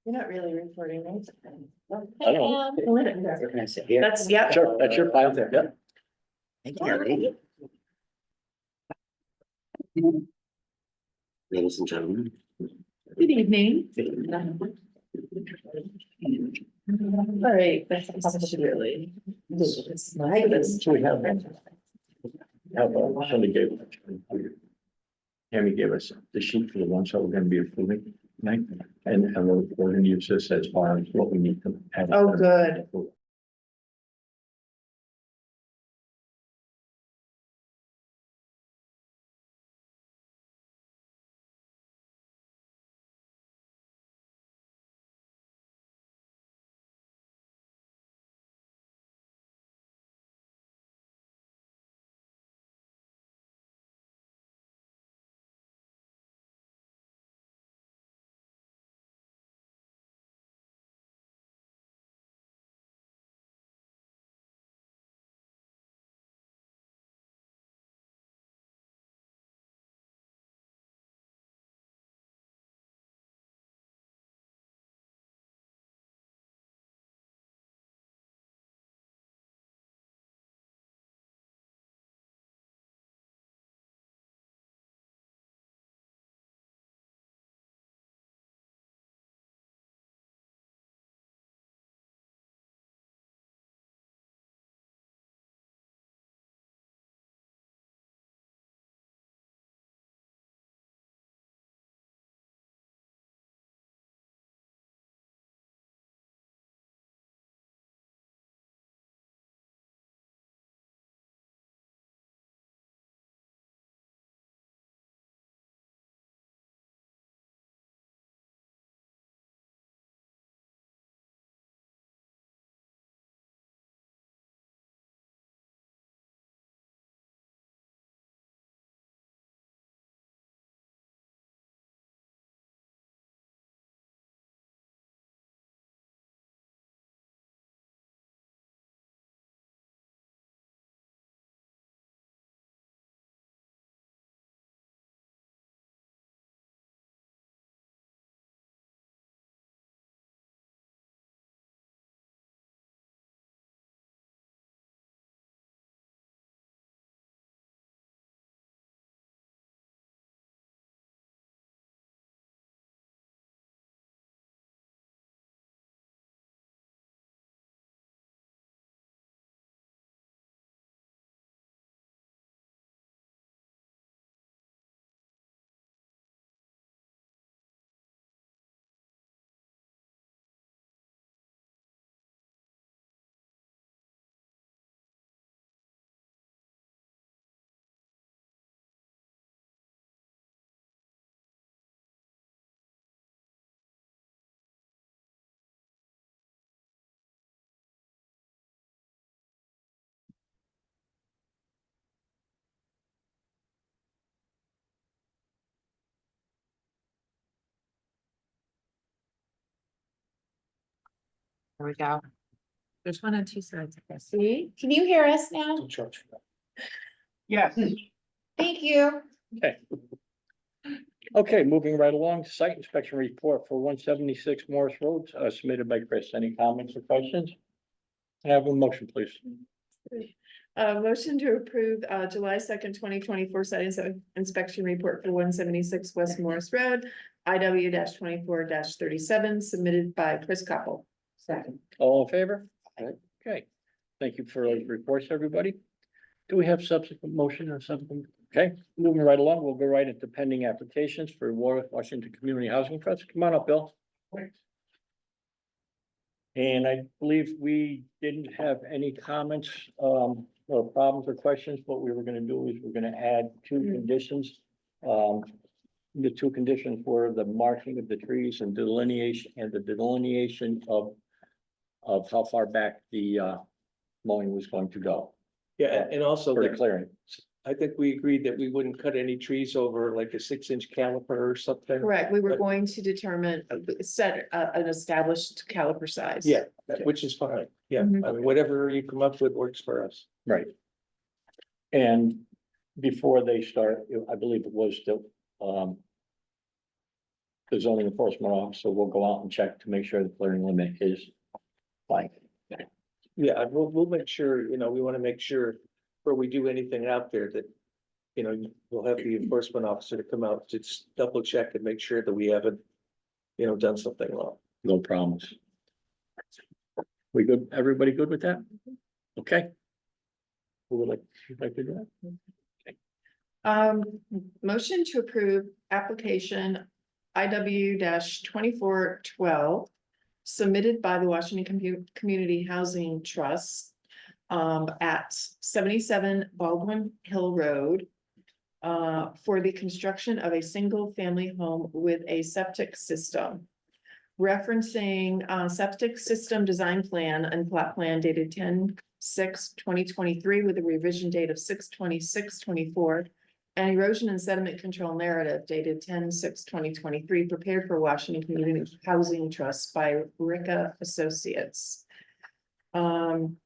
You're not really reporting, right? I don't know. Where can I sit here? That's, yeah. Sure, that's your file there, yeah. Thank you. Ladies and gentlemen. Good evening. All right, that's really. So we have somebody gave. Tammy gave us the sheet for the ones that we're gonna be approving tonight, and we're gonna use this as far as what we need to have. Oh, good. There we go. There's one on two sides. See, can you hear us now? Yes. Thank you. Okay. Okay, moving right along, site inspection report for 176 Morris Road, submitted by Chris. Any comments or questions? Can I have a motion, please? Motion to approve, July 2nd, 2024 site inspection report for 176 West Morris Road, IW 24 37, submitted by Chris Koppel. Second. All in favor? Okay, thank you for those reports, everybody. Do we have subsequent motion or something? Okay, moving right along, we'll go right into pending applications for Warwick, Washington Community Housing Trust. Come on up, Bill. And I believe we didn't have any comments, or problems or questions. What we were gonna do is we're gonna add two conditions. The two conditions were the marking of the trees and delineation, and the delineation of how far back the, mowing was going to go Yeah, and also for the that clearing. I think we agreed that we wouldn't cut any trees over like a 6-inch caliper or something. Correct, we were going to determine, set an established caliper size. Yeah, which is fine. Yeah, Mhm. I mean, whatever you come up with works for us. Right. And before they start, I believe it was the, the zoning enforcement officer will go out and check to make sure the clearing limit is fine. Yeah, we'll make sure, we want to make sure before we do anything out there that, we'll have the enforcement officer to come out to just double check and make sure that we haven't, done something wrong. No problems. We good? Everybody good with that? Okay. Who would like to do that? Motion to approve application IW 2412. Submitted by the Washington Community Housing Trust. At 77 Baldwin Hill Road. For the construction of a single family home with a septic system. Referencing septic system design plan and plot plan dated 10/6/2023 with a revision date of 6/26/24. And erosion and sediment control narrative dated 10/6/2023, prepared for Washington Community Housing Trust by Ricca Associates.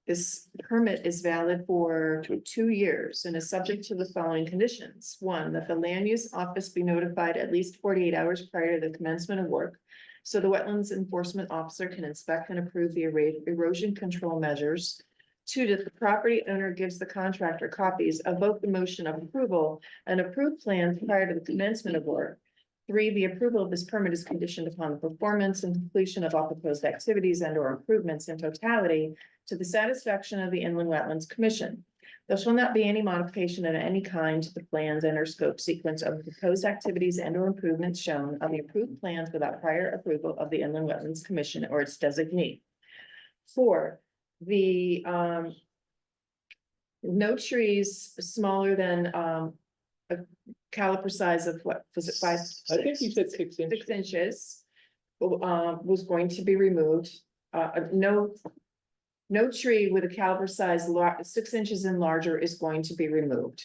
This permit is valid for 2 years and is subject to the following conditions. 1, that the land use office be notified at least 48 hours prior to the commencement of work. So the wetlands enforcement officer can inspect and approve the erosion control measures. 2, that the property owner gives the contractor copies of both the motion of approval and approved plans prior to the commencement of work. 3, the approval of this permit is conditioned upon the performance and completion of all proposed activities and or improvements in totality to the satisfaction of the Inland Wetlands Commission. There shall not be any modification of any kind to the plans and or scope sequence of proposed activities and or improvements shown on the approved plans without prior approval of the Inland Wetlands Commission or its designee. 4, the no trees smaller than a caliper size of what was it, 5? I think you said 6 inches. 6 inches. Was going to be removed. No tree with a caliper size 6 inches and larger is going to be removed.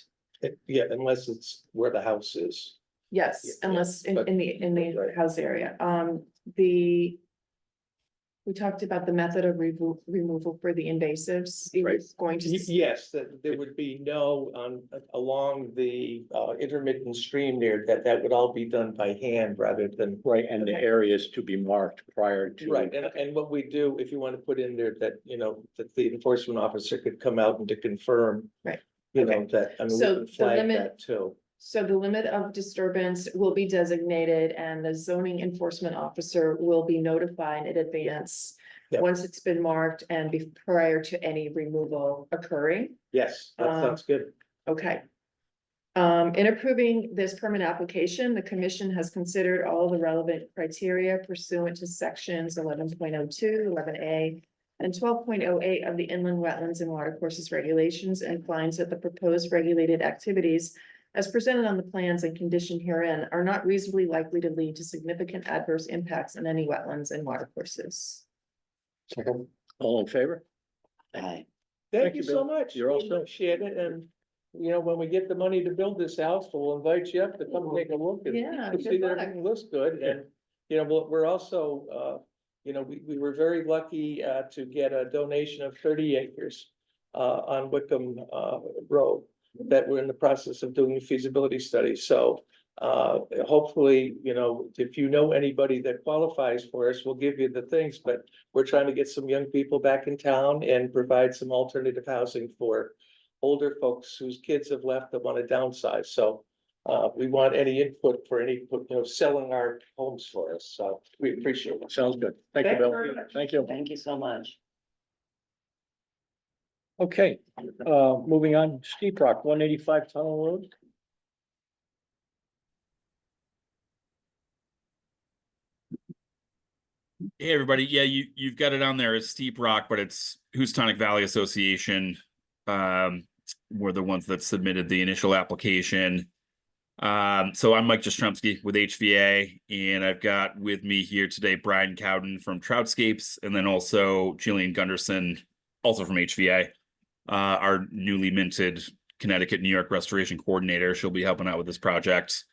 Yeah, unless it's where the house is. Yes, Yeah, unless but- in the Right. house area. We talked about the method of removal for the invasives. It Right. was going to. Yes, that there would be no along the intermittent stream there, that would all be done by hand rather than. Right, and the Okay. areas to be marked prior to. Right, and what we do, if you want to put in there that, that the enforcement officer could come out and to confirm. Right. That, I mean, we So can the flag limit- that too. So the limit of disturbance will be designated and the zoning enforcement officer will be notified in advance. Yep. Once it's been marked and prior to any removal occurring. Yes, that sounds good. Okay. In approving this permit application, the commission has considered all the relevant criteria pursuant to sections 11.02, 11A. And 12.08 of the Inland Wetlands and Watercourses Regulations, and finds that the proposed regulated activities. As presented on the plans and conditioned herein are not reasonably likely to lead to significant adverse impacts on any wetlands and watercourses. All in favor? Aye. Thank you so Bill. much. You're all We set. appreciate it, and, when we get the money to build this house, we'll invite you up to come take a look. And Yeah, to see good that luck. everything looks good, and, we're also, we were very lucky, to get a donation of 30 acres. On Wickham, Road, that we're in the process of doing a feasibility study, so. Hopefully, if you know anybody that qualifies for us, we'll give you the things, but we're trying to get some young people back in town and provide some alternative housing for. Older folks whose kids have left that want to downsize, so. We want any input for any, selling our homes for us, so we appreciate it. Sounds good. Thank you, Thank you Bill. very much. Thank you. Thank you so much. Okay, moving on, Steep Rock, 185 Tunnel Road. Hey, everybody. Yeah, you've got it on there as Steep Rock, but it's Houstonic Valley Association. Were the ones that submitted the initial application. So I'm Mike Jastrzemski with HVA, and I've got with me here today Brian Cowden from Troutscapes, and then also Jillian Gunderson, also from HVA, our newly minted Connecticut, New York restoration coordinator. She'll be helping out with this project.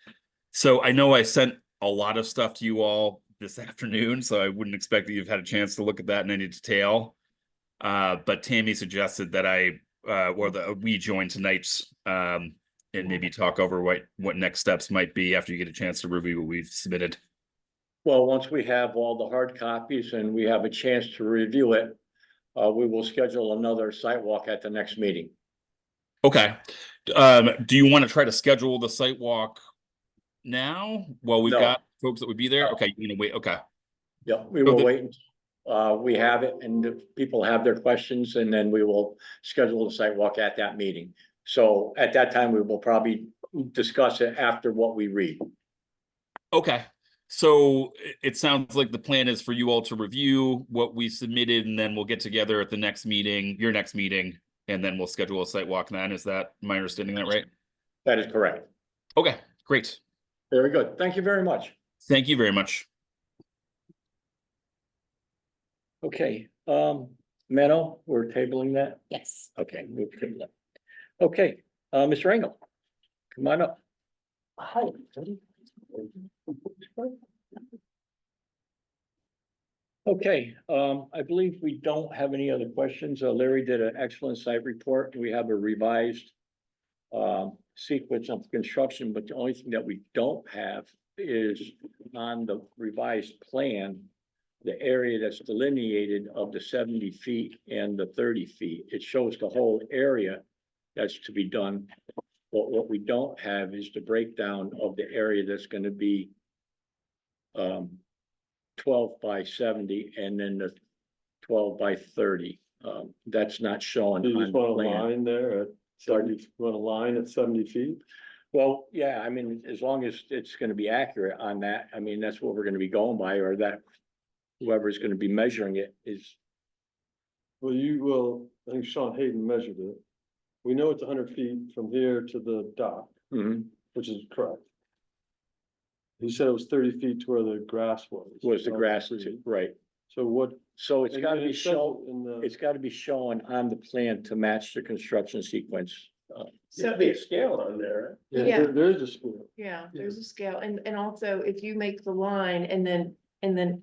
So I know I sent a lot of stuff to you all this afternoon, so I wouldn't expect that you've had a chance to look at that in any detail. But Tammy suggested that we join tonight's and maybe talk over what next steps might be after you get a chance to review what we've submitted. Well, once we have all the hard copies and we have a chance to review it, we will schedule another site walk at the next meeting. Okay. Do you want to try to schedule the site walk now? While we've No. got folks that would be there? No. Okay, you're gonna wait, okay. Yeah, we will Okay. wait until, we have it and the people have their questions and then we will schedule the site walk at that meeting. So at that time, we will probably discuss it after what we read. Okay, so it sounds like the plan is for you all to review what we submitted, and then we'll get together at the next meeting, your next meeting, and then we'll schedule a site walk then. Is that, am I understanding that right? That is correct. Okay, great. Very good. Thank you very much. Thank you very much. Okay, Menno, we're tabling that? Yes. Okay, we'll table that. Okay, Mr. Engel, come on up. Hi. Okay, I believe we don't have any other questions. Larry did an excellent site report. We have a revised sequence of construction, but the only thing that we don't have is on the revised plan, the area that's delineated of the 70 feet and the 30 feet. It shows the whole area that's to be done. But what we don't have is the breakdown of the area that's gonna be 12 by 70 and then the 12 by 30. That's not shown You on just the want a plan. line there at 70, you want a line at 70 feet? Well, yeah, I mean, as long as it's gonna be accurate on that, I mean, that's what we're gonna be going by, or that whoever's gonna be measuring it is, Well, you will, I think Sean Hayden measured it. We know it's 100 feet from here to the dock, mhm, which is correct. He said it was 30 feet to where the grass was. was the not grass, tree. right? So what? So it's and- gotta and be it says shown, In the, it's gotta be shown on the plan to match the construction sequence. So, a scale on there. Yeah. Yeah, there is a scale. yeah, there's a scale, and also if you make the line and then,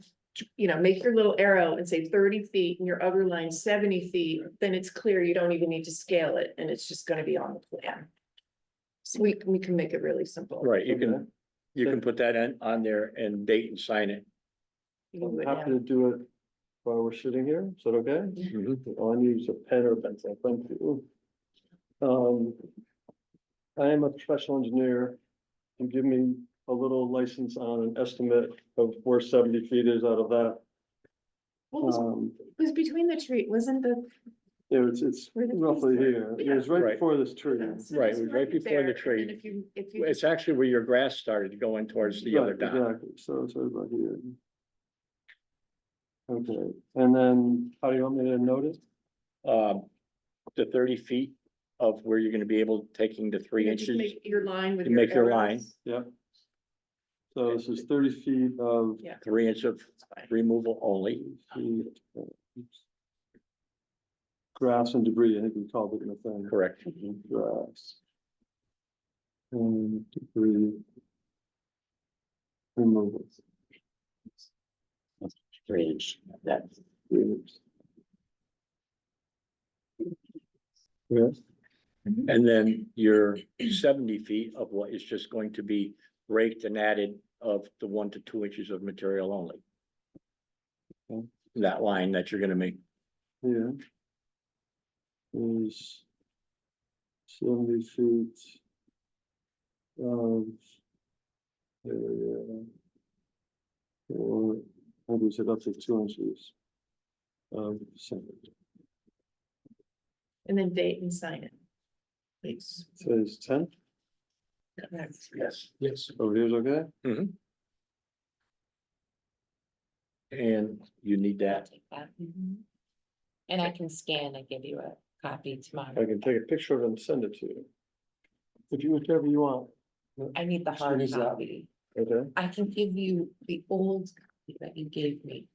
you know, make your little arrow and say 30 feet and your other line 70 feet, then it's clear you don't even need to scale it, and it's just gonna be on the plan. So we can make it really simple. Right, you Okay. can put that on there and date and sign it. You can I'm do it happy now. to do it while we're sitting here. Is that okay? All I need is a pen or a pencil. Thank you. I am a professional engineer. You give me a little license on an estimate of where 70 feet is out of that. What was, was between the tree, wasn't the? It's Where the trees roughly were. here. It was right Right. before this tree. So Right, just it was right mark before there, the and tree. then if you. It's actually where your grass started going towards the other Right, dock. exactly. So it's right about here. Okay, and then how do you want me to note it? The 30 feet of where you're gonna be able, taking the 3 you just inches. Make your line with You your make your line. arrows. Yeah. So this is 30 feet of. Yeah. 3 inch of removal only. Grass and debris, I think we called it in the thing. Correct. Grass. And debris. Removal. Bridge, that's. Yes, And then your 70 feet of what is just going to be raked and added of the 1 to 2 inches of material only. Okay. That line that you're gonna make. here. Is 70 feet. Of. Area. Or, how do we say up to 2 inches? Of center. And then date and sign it. Please. Says 10, Yes. Yes. over here's okay? And you need that. And I can scan and give you a copy I tomorrow. can take a picture of it and send it to you. If you, whichever you want, I need the hard Squeeze that. copy. okay? I can give you the old copy that you gave me.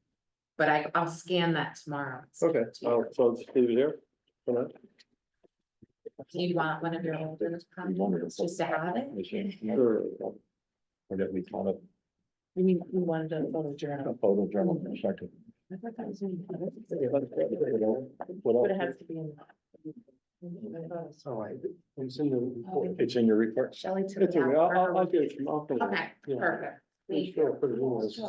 But I'll scan that tomorrow. and send Okay, it to you. so I'll just leave it here. For now. Do you want one of your older copies just to have it? Sure. Or that we call it We wanted a photo journal. a photo journal for a second. I thought that was in. What But it else? has to be in. All right. It's in the report. It's in your report. Shelley took It's it okay, out. I'll get it from, I'll. Okay, Yeah. perfect. Thank Sure, you. put it in this.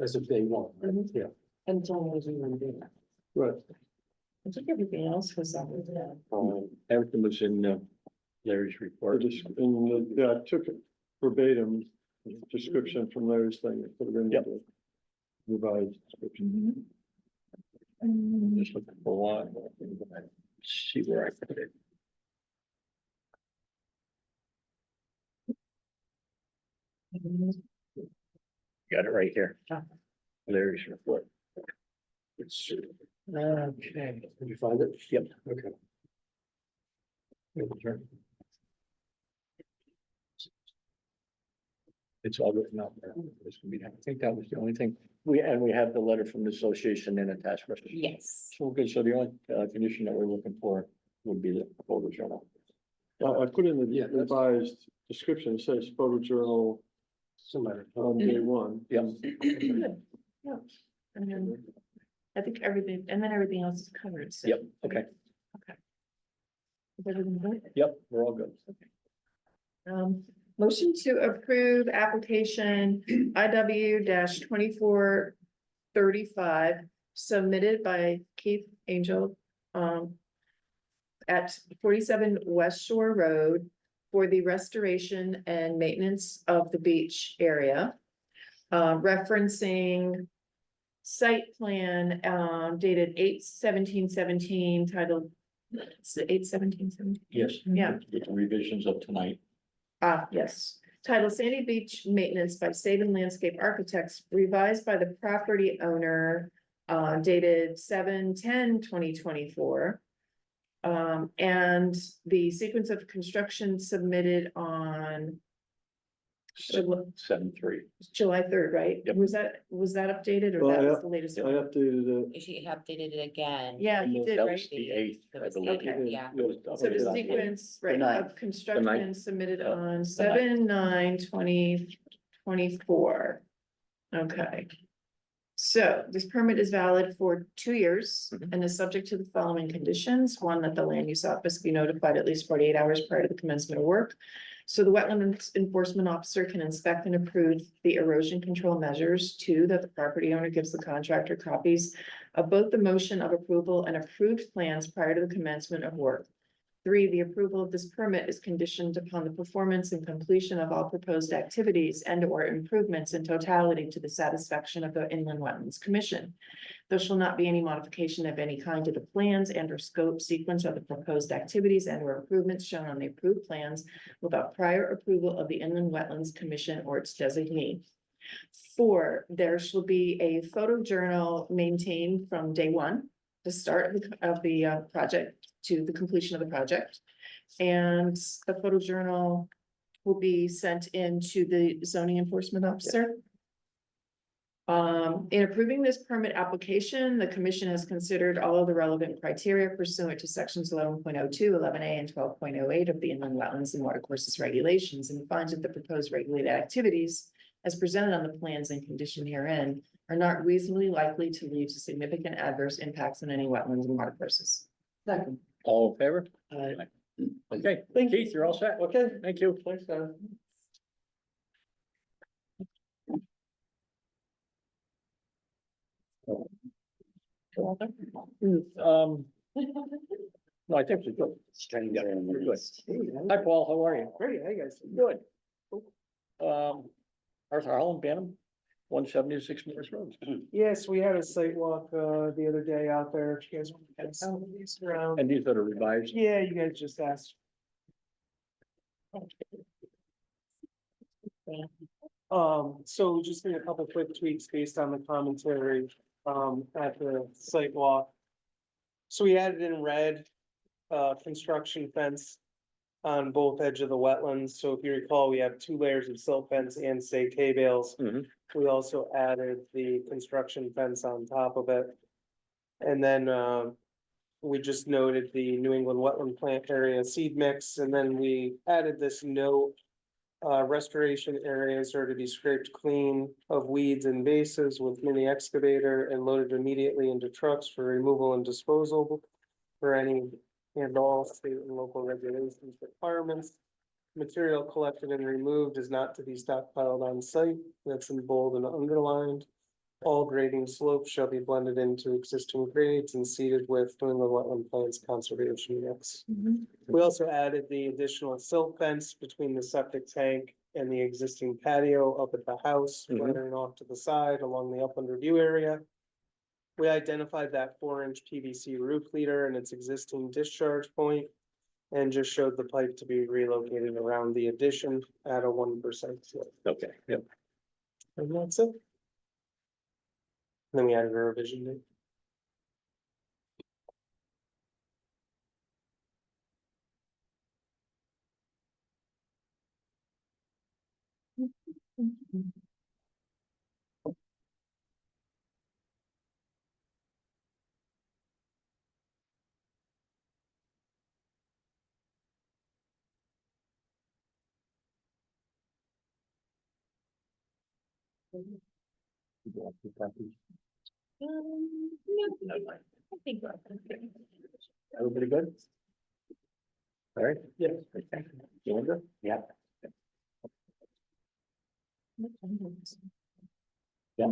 As of day one. Mhm. Yeah. And it's only in one day. Right. I think everything else was on there. Everything was in Larry's Or report. just, yeah, I took it verbatim, description from Larry's thing, and put it in Yep. the revised description. Just looking for one. See where I put it. Got it right here. Larry's report. Okay. Did you find it? Yep. Okay. It's all written out there. This can be- I think that was the only thing. We have the letter from the association and attached. Yes. So good. So the only condition that we're looking for would be the photo journal. I put in the Yeah, that's- revised description, it says photojournal on day one. Yep. Good. Yeah. And then I think everything, and then everything else is covered, so. Yep. Okay. Is everything good? Yep. We're all good. Motion to approve application IW 2435 submitted by Keith Angel. At 47 West Shore Road for the restoration and maintenance of the beach area. Referencing site plan, dated 8/17/17 titled. It's 8/17/17. Yes. Yeah. With the revisions of tonight. Yes, title Sandy Beach Maintenance by Saban Landscape Architects revised by the property owner. Dated 7/10/2024. And the sequence of construction submitted on. 7/3. July 3rd, right? Yep. Was that updated or Well, that I was the latest? I one? updated it. She updated it again. Yeah, you did, That right? was the 8th, I believe. Okay. Yeah. It was So the updated. sequence, right, ninth. of construction ninth. submitted Oh, on ninth. 7/9/2024. Okay. So this permit is valid for 2 years Mhm. and is subject to the following conditions. One, that the land use office be notified at least 48 hours prior to the commencement of work. So the wetland enforcement officer can inspect and approve the erosion control measures. Two, that the property owner gives the contractor copies of both the motion of approval and approved plans prior to the commencement of work. Three, the approval of this permit is conditioned upon the performance and completion of all proposed activities and or improvements in totality to the satisfaction of the Inland Wetlands Commission. There shall not be any modification of any kind to the plans and or scope, sequence of the proposed activities and or improvements shown on the approved plans without prior approval of the Inland Wetlands Commission or its designee. Four, there shall be a photo journal maintained from day one, the start of the project to the completion of the project. And the photo journal will be sent in to the zoning enforcement officer. In approving this permit application, the commission has considered all of the relevant criteria pursuant to sections 11.02, 11A, and 12.08 of the Inland Wetlands and Watercourses Regulations, and finds that the proposed regulated activities as presented on the plans and conditioned herein are not reasonably likely to lead to significant adverse impacts on any wetlands and watercourses. Second. All in favor? Okay, Thank you. Keith, you're all set. Okay, Thank you. thanks, guys. No, I think we're good. We're good. Hi, Paul, how are you? Great, hey guys. Good. Arthur Holland, Bantam, 176 Morris Road. Yes, we had a site walk, the other day out there. If you guys want to kind of see these around. And these are the revised. Yeah, you guys just asked. So just need a couple quick tweaks based on the commentary, at the site walk. So we added in red, construction fence on both edge of the wetlands. So if you recall, we have 2 layers of silt fence and stake hay bales. Mhm. We also added the construction fence on top of it. And then, we just noted the New England wetland plant area seed mix, and then we added this note. Restoration areas are to be scraped clean of weeds and bases with mini excavator and loaded immediately into trucks for removal and disposal. For any and all state and local regulations requirements. material collected and removed is not to be stockpiled on site. That's in bold and underlined. All grading slopes shall be blended into existing grades and seeded with New England Wetland Plants conservation mix. We also added the additional silt fence between the septic tank and the existing patio up at the house, Mhm. weathering off to the side along the upland review area. We identified that 4-inch PVC roof leader and its existing discharge point. And just showed the pipe to be relocated around the addition at a 1% slope. Okay, yep. And that's it. Then we added a revision date. Everybody good? All right. Yeah. Linda? Yeah. Yeah.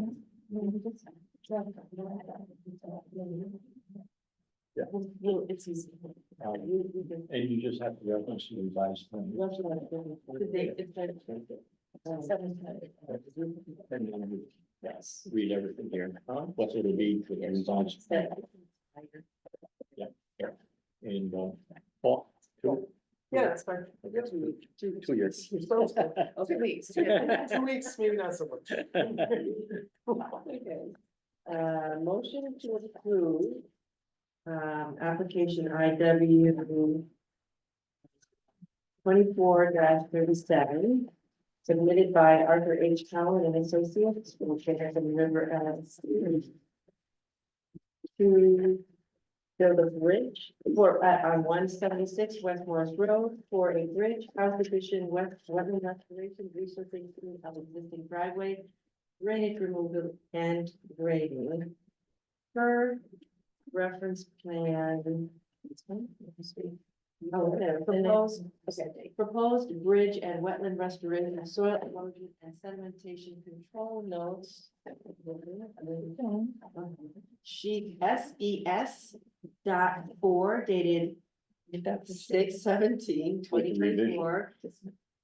It's easy. And you just have to reference the revised plan. The date is like 7. And then we, yes, read everything here. What it'll be for the revised. And, Paul, Yeah, that's fine. 2 years. 2 weeks. 2 weeks, maybe not so much. Okay. Motion to approve. Application IW 24-37. Submitted by Arthur H. Cowan and Associates, which has a river as. To build a bridge for, on 176 West Morris Road for a bridge, house addition, wetland restoration, resurfacing of existing driveway, drainage removal and grading. Per reference plan. Oh, there, proposed bridge and wetland restoration, soil erosion and sedimentation control notes. Sheet SES.4 dated 6/17/2024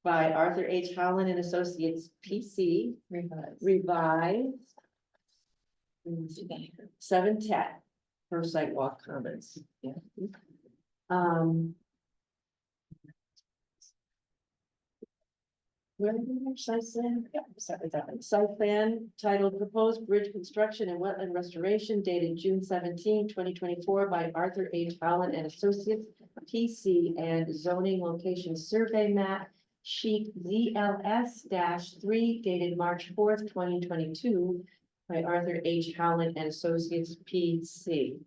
by Arthur H. Howland and Associates, PC, revised 7/10 for sidewalk comments. Where did we site plan? Site plan titled Proposed Bridge Construction and Wetland Restoration dated June 17, 2024 by Arthur H. Howland and Associates, PC, and zoning location survey map sheet ZLS-3 dated March 4th, 2022 by Arthur H. Howland and Associates, PC.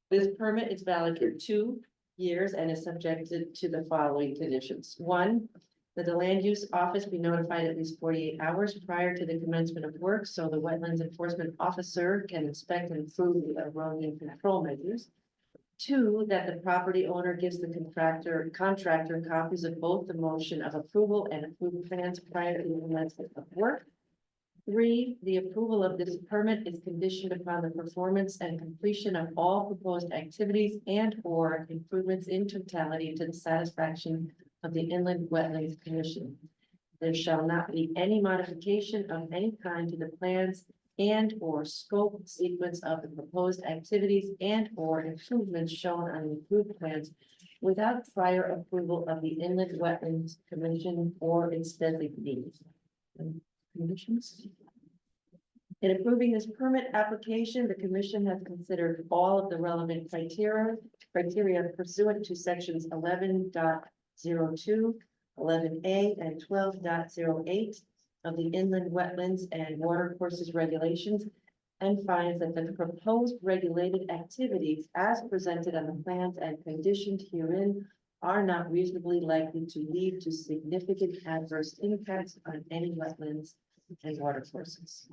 This permit is valid for 2 years and is subjected to the following conditions. 1, that the land use office be notified at least 48 hours prior to the commencement of work, so the wetlands enforcement officer can inspect and approve the erosion control measures. 2, that the property owner gives the contractor copies of both the motion of approval and approved plans prior to the commencement of work. 3, the approval of this permit is conditioned upon the performance and completion of all proposed activities and or improvements in totality to the satisfaction of the Inland Wetlands Commission. There shall not be any modification of any kind to the plans and or scope sequence of the proposed activities and or improvements shown on the approved plans without prior approval of the Inland Wetlands Commission or its designees. Conditions. In approving this permit application, the commission has considered all of the relevant criteria pursuant to sections 11.02, 11A, and 12.08 of the Inland Wetlands and Watercourses Regulations, and finds that the proposed regulated activities as presented on the plans and conditioned herein are not reasonably likely to lead to significant adverse impacts on any wetlands and water sources.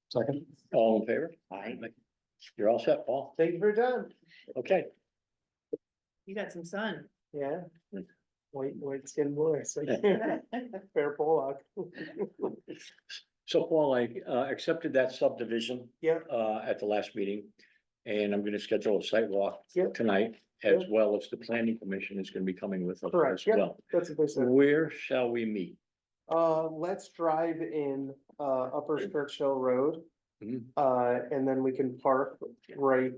Second. All in favor? Aye. You're all set, Paul. Thank you for your time. Okay. You got some sun. Yeah. White skin boy, so fair Pollock. So Paul, I accepted that subdivision. Yeah. At the last meeting, and I'm gonna schedule a site walk Yeah. tonight, as Yeah. well as the planning commission is gonna be coming with us Correct, as yeah. well. That's what they said. Where shall we meet? Let's drive in, Upper Churchill Road. Mhm. And then we can park right,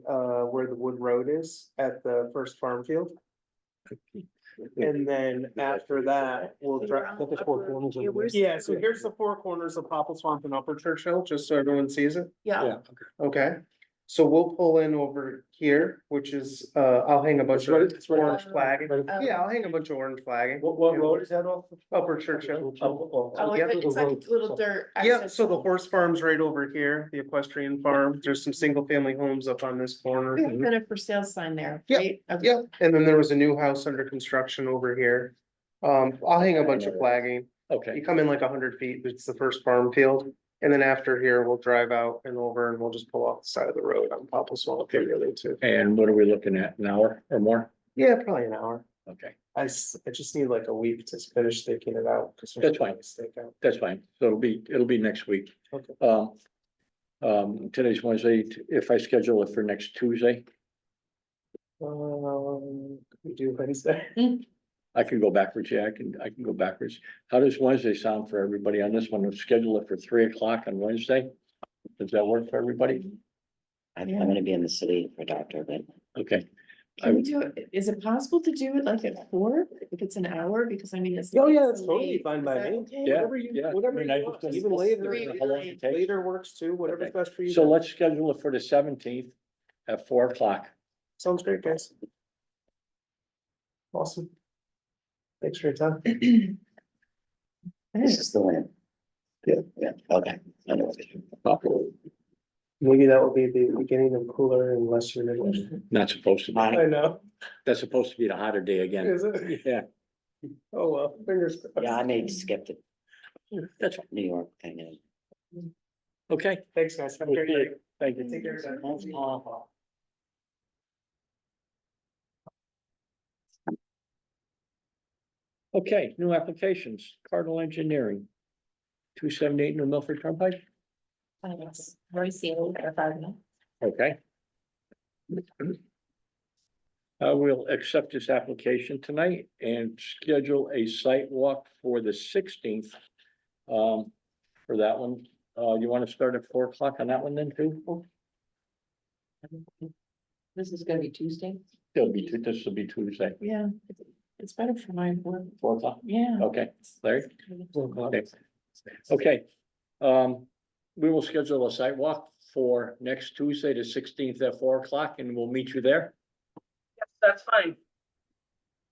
where the Wood Road is at the first farm field. And then after that, we'll drive. Yeah, so here's the four corners of Popple Swamp and Upper Churchill, just so everyone sees it. Yeah, Okay, so we'll pull in over here, which is, I'll hang a bunch of orange flagging. Yeah, I'll hang a bunch of orange flagging. What road is that off? Upper Churchill. oh, Yep. it's like little dirt. Yeah, access. so the horse farm's right over here, the equestrian farm. There's some single family homes up on this corner. We have been a for sale sign there, Yeah, right? Okay. Yeah, and then there was a new house under construction over here. I'll hang a bunch of flagging. Okay, You come in like 100 feet, it's the first farm field. And then after here, we'll drive out and over and we'll just pull off the side of the road on Popple Swamp really too. and what are we looking at, an hour or more? Yeah, probably an hour. Okay, I just need like a week to finish staking it out. 'cause there's That's fine. stake out. that's fine, so it'll be next week. Okay. Today's Wednesday, if I schedule it for next Tuesday, We do Wednesday. I can go backwards, yeah, I can go backwards. How does Wednesday sound for everybody on this one? We'll schedule it for 3 o'clock on Wednesday. Does that work for everybody? I'm gonna be in the city for doctor, but Okay, Can we do it? Is it possible to do it like at 4, if it's an hour? Because I mean, it's. Oh, yeah, it's that's totally late. fine Is by that me. okay? yeah, Whatever you- yeah. whatever I mean, you I want, just- even later. How long it takes. Later works too, whatever's Okay. best for you. So let's schedule it for the 17th at 4 o'clock. Sounds great, guys. Awesome. Thanks for your time. this is the one. Yeah, okay. I know what it is. Maybe that will be the beginning of cooler unless you're. Not supposed to be. I know, That's supposed to be the hotter day again. is it? Yeah, Oh, well, fingers crossed. Yeah, I may skip the that's New York thing. okay. Thanks, guys. Have a great night. Thank you. Take care. Thanks, Paul. Okay, new applications, Cardinal Engineering. 278 New Milford Turnpike, Yes, very sealed, or pardon. okay. I will accept this application tonight and schedule a site walk for the 16th. For that one, you want to start at 4 o'clock on that one then too? This is gonna be Tuesday. This will be Tuesday, Yeah, it's better for my work. 4 o'clock, Yeah. okay, Larry? Okay. Okay, we will schedule a site walk for next Tuesday, the 16th at 4 o'clock, and we'll meet you there. That's fine.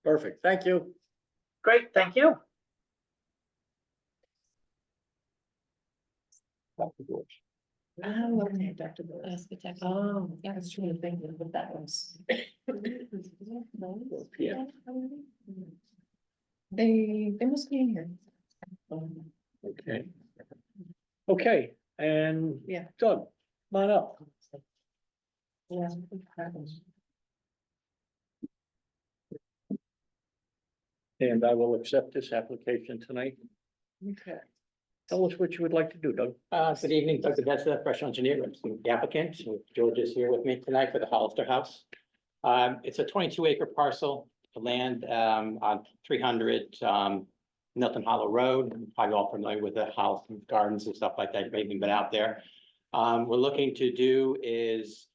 Perfect, thank you. Great, thank you. Oh, okay, Dr. Lewis. Oh, yeah, I was trying to think of what that was. Yeah. They must be in here. Okay. Okay, and Yeah. Doug, come on up. Yeah. And I will accept this application tonight. Okay. Tell us what you would like to do, Doug. Good evening, Doug Debesta, professional engineer, I'm the applicant, George is here with me tonight for the Hollister House. It's a 22-acre parcel of land, on 300, Milton Hollow Road. Probably all familiar with the house and gardens and stuff like that, you've maybe been out there. We're looking to do is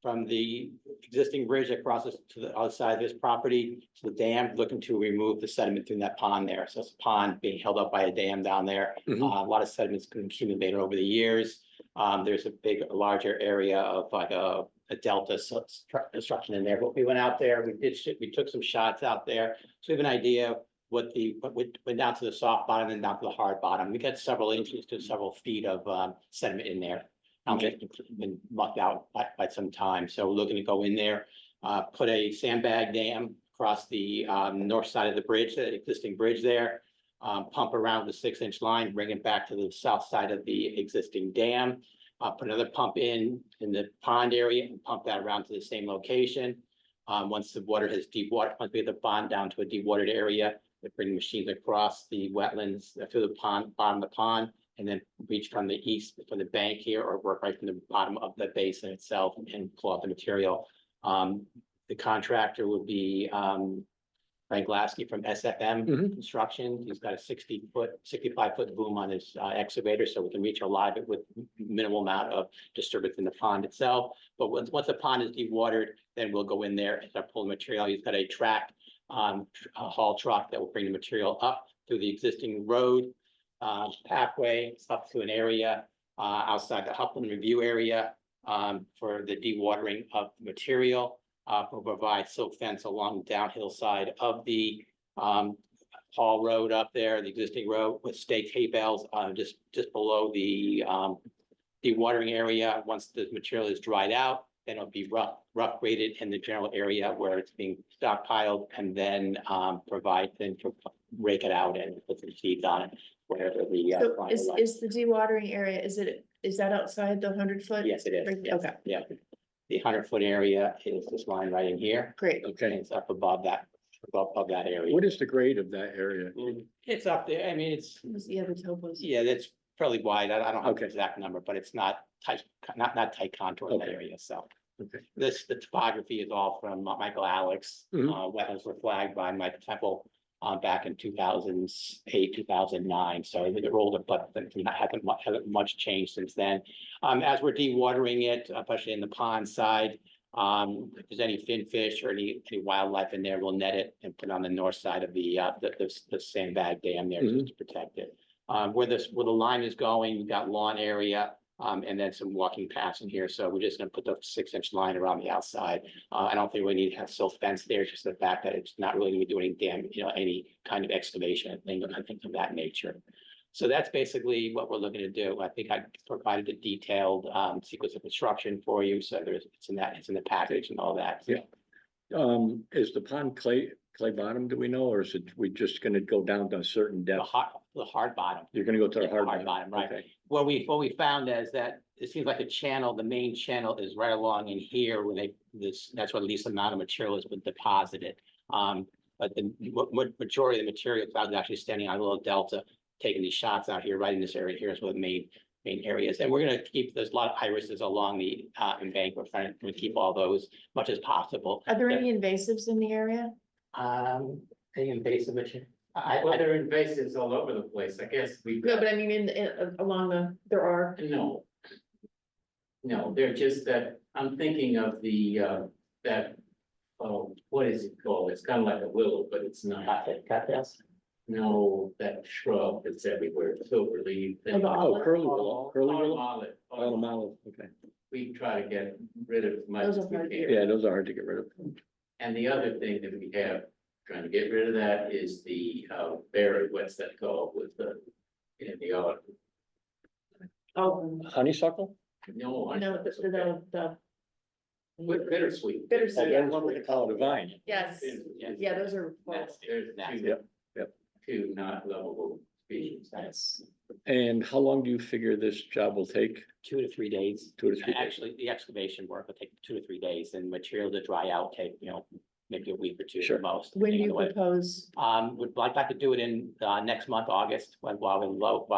from the existing bridge that crosses to the other side of this property to the dam, looking to remove the sediment through that pond there. So it's a pond being held up by a dam down there. Mhm. A lot of sediment's been accumulated over the years. There's a larger area of like a delta construction in there, but we went out there, we took some shots out there. So we have an idea what went down to the soft bottom and down to the hard bottom. We got several inches to several feet of sediment in there. It's been mucked out by some time, so we're looking to go in there, put a sandbag dam across the north side of the bridge, the existing bridge there. Pump around the 6-inch line, bring it back to the south side of the existing dam. Put another pump in the pond area and pump that around to the same location. Once the water has deep water, once we get the pond down to a dewatered area, they bring machines across the wetlands through the pond, bottom of the pond, and then reach from the east, from the bank here, or work right from the bottom of the basin itself and pull out the material. The contractor will be, Frank Lasky from SFM Mhm. Construction. He's got a 65-foot boom on his excavator, so we can reach a lot of it with minimal amount of disturbance in the pond itself. But once the pond is dewatered, then we'll go in there and start pulling material. He's got a track, a haul truck that will bring the material up through the existing road pathway up to an area outside the Upland Review area for the dewatering of the material. Will provide silk fence along the downhill side of the Hall Road up there, the existing road with stake hay bales just below the dewatering area. Once the material is dried out, then it'll be rough graded in the general area where it's being stockpiled, and then rake it out and put some seeds on it, wherever the. So final is, life. is the dewatering area, is that outside the 100-foot? Yes, it is. Yes. Okay, Yeah. The 100-foot area is this line right in here. great. And Okay, it's up above that area. what is the grade of that area? It's up there. I mean, it's, Yeah, the topos. yeah, that's fairly wide. I don't have the Okay. exact number, but it's not tight, not tight contour in that Okay. area, so. Okay. The topography is all from Michael Alex. Mhm. Wetlands were flagged by Mike Temple back in 2008, 2009. So they're older, but hasn't much changed since then. As we're dewatering it, especially in the pond side, if there's any finfish or any wildlife in there, we'll net it and put it on the north side of the sandbag dam there just to protect it. Where the line is going, we've got lawn area, and then some walking paths in here. So we're just gonna put the 6-inch line around the outside. I don't think we need to have silt fence there, just the fact that it's not really gonna be doing damage, any kind of excavation, things of that nature. So that's basically what we're looking to do. I think I provided a detailed sequence of construction for you. So it's in the package and all that. So. Yeah. Is the pond clay bottom, do we know, or is it, we just gonna go down to a certain The depth? hard bottom. You're gonna go to the Yeah, hard hard bottom, bottom, right. okay. What we found is that it seems like the main channel is right along in here when that's where the least amount of material has been deposited. But the majority of the material cloud is actually standing on a little delta, taking these shots out here, right in this area here is where the main areas. And we're gonna keep, there's a lot of irises along the embankment. We're trying to keep all those much as possible. Are there any invasives in the area? The invasive material. Well, there are invasives all over the place, I guess we. No, but I mean, along there are. No. No, they're just that, I'm thinking of what is it called? It's kind of like a willow, but it's not. Cattails? No, that shrub that's everywhere, silver leaf. Oh, the Oh, curly willow, Olive. Autumn olive, okay. We try to get rid of as much Those as are we hard to can. Yeah, those are hard to get rid of. And the other thing that we have, trying to get rid of that is the berry, what's that called with in the autumn? Oh, Honeysuckle? No. I- no, the With bittersweet. bittersweet. Oh, what we call it, a vine. Yes, yeah, those are. That's, there's Nasty. two not lovable species. Yes. And how long do you figure this job will take? 2 to 3 days. 2 to 3 days? Actually, the excavation work will take 2 to 3 days, and material to dry out take, maybe a week or two Sure. at most. When do depending you on the weather. propose? Would like to do it in next month, August, while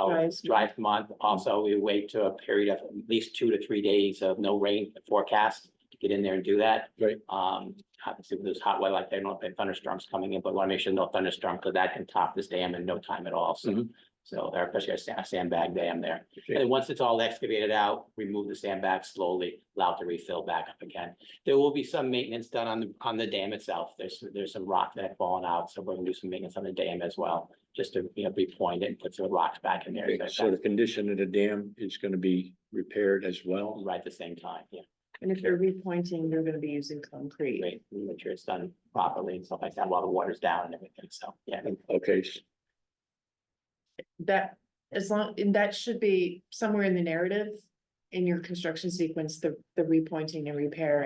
Dries. it's dry month. Also, we wait to a period of at least 2 to 3 days of no rain forecast to get in there and do that. Right. Obviously, with those hot weather, like they don't have thunderstorms coming in, but want to make sure no thunderstorm, because that can top this dam in no time at all. So, Mhm. especially a sandbag dam there. Okay. And then once it's all excavated out, remove the sandbag slowly, allow it to refill back up again. There will be some maintenance done on the dam itself. There's some rock that have fallen out, so we're gonna do some maintenance on the dam as well, just to, repoint it and put some rocks back in there. Okay, so the condition of the dam is gonna be repaired as well? Right at the same time, yeah, And if you're repointing, you're gonna be using concrete. great, make sure it's done properly and stuff like that while the water's down and everything, so, yeah. Okay, That, and that should be somewhere in the narrative, in your construction sequence, the repointing and repair,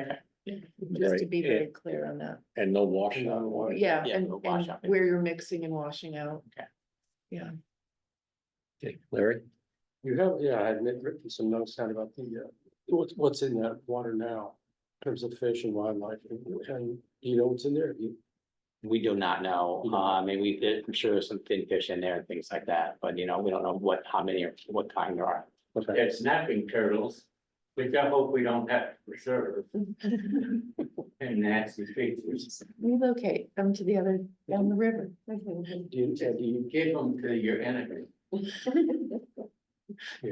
and just to Right, be very clear on that. and no washout? Yeah, Yeah, and no washout. where you're mixing and washing out. Okay. Yeah. Okay, Larry? You have, yeah, I had written some notes down about the, what's in that water now. terms of fish and wildlife, and you know what's in there? We do not know, You don't know. I mean, I'm sure there's some thin fish in there and things like that, but you know, we don't know how many or what kind there are. Okay. They're snapping turtles, which I hope we don't have to preserve. And nasty creatures. Relocate them to the other, down the river. Do you Give them to your enemy. you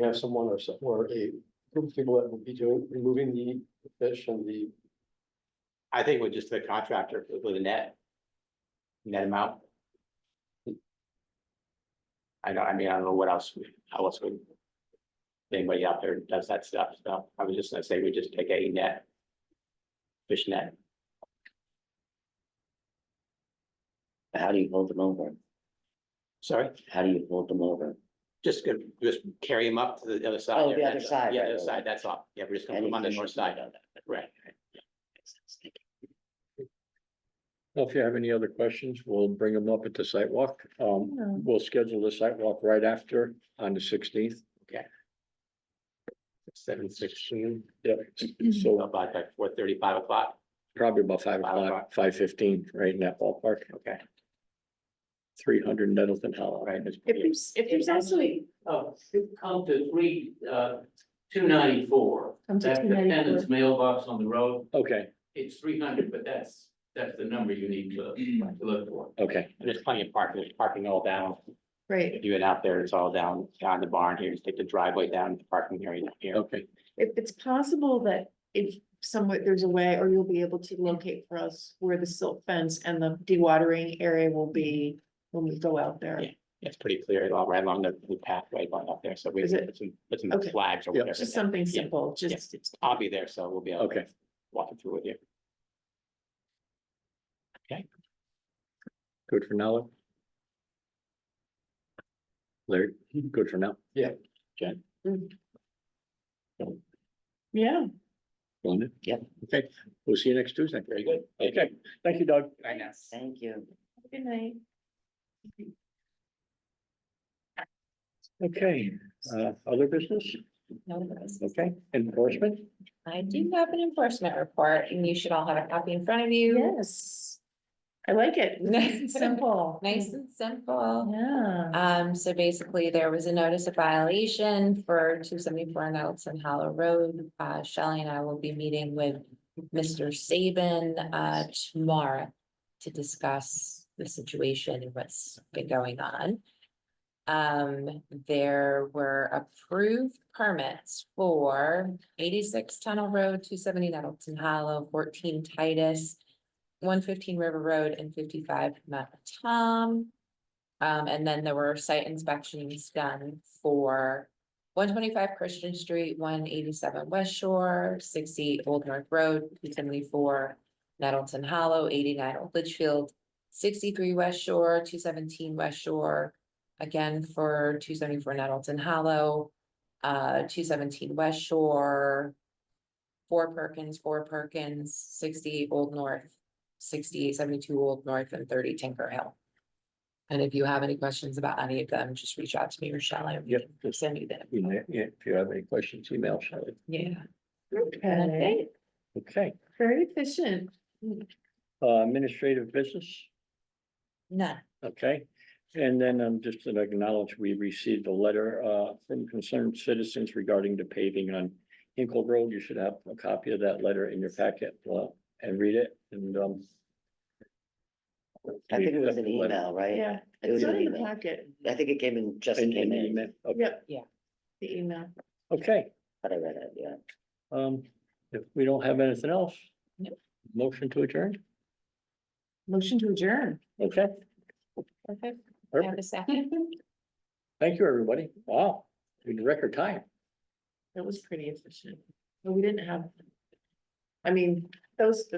have someone or a group of people that will be removing the fish and the, I think with just the contractor with a net. Net them out. I don't know what else, how else would. Anybody out there does that stuff, so I was just gonna say, we just take a net. Fish net, How do you hold them over? sorry, How do you hold them over? just carry them up to the other side. Oh, there, the other that's- side, Yeah, right, the other right, side, right. that's all, yeah, we're just gonna put Any them on the fish north is side, not on that. right. Makes sense. Thank you. Well, if you have any other questions, we'll bring them up at the site walk. Yeah. We'll schedule the site walk right after on the 16th. 7:16, Yep, so so about like 4:30, 5 o'clock, probably about 5:00, o'clock. 5:15, right in that ballpark, okay, 300 Nettleton Hollow. right, that's- If there's also, Oh, come to 294. Come to That's the 294. tenant's mailbox on the road. Okay, It's 300, but that's the number you need to look for. okay, and there's plenty of parking, there's parking all down. right, If you went out there, it's all down the barn here, just take the driveway down the parking area down here. okay. if it's possible that if somewhat there's a way, or you'll be able to locate for us where the silt fence and the dewatering area will be when we go out there. Yeah. It's pretty clear, all right along the pathway going up there, so we Is it? put some Okay. flags or Yeah. whatever. Just there. something Yeah. simple, just, it's, I'll be there, so we'll be able to Okay. walk it through with you. Good for now. Larry, good for now. Yeah. Jen, yeah. Linda? Yep. Okay, we'll see you next Tuesday. Very good. Okay, thank you, Doug. Right now. Thank you. Good night. Okay, other business? Okay, enforcement? I do have an enforcement report and you should all have a copy in front of you. Yes. I like it. Nice and simple. Nice and simple. Yeah. So basically there was a notice of violation for 274 Nettleton Hollow Road. Shelley and I will be meeting with Mr. Saban, tomorrow to discuss the situation and what's been going on. There were approved permits for 86 Tunnel Road, 270 Nettleton Hollow, 14 Titus, 115 River Road, and 55 Mount Tom. And then there were site inspections done for 125 Christian Street, 187 West Shore, 60 Old North Road, 274 Nettleton Hollow, 89 Old Litchfield, 63 West Shore, 217 West Shore, again for 274 Nettleton Hollow, 217 West Shore, 4 Perkins, 68 Old North, 6872 Old North, and 30 Tinker Hill. And if you have any questions about any of them, just reach out to me or Shelley. and we Yep. can Send you them. Yeah, if you have any questions, email Shelley. Yeah. Okay. Okay, Very efficient. administrative business, None. okay? And then just to acknowledge, we received a letter from concerned citizens regarding the paving on Hinkle Road. You should have a copy of that letter in your packet and read it and I think it was an email, right? Yeah, It was it's not an in the email. packet. I think it came in, just and came in, email. Okay, Yep. The email. okay, but I read it, yeah. if we don't have anything else. Nope. Motion to adjourn, Motion to adjourn. okay, Perfect. Have perfect. a second. Thank you, everybody. Wow, in record time. That was pretty efficient. But we didn't have. I mean, those,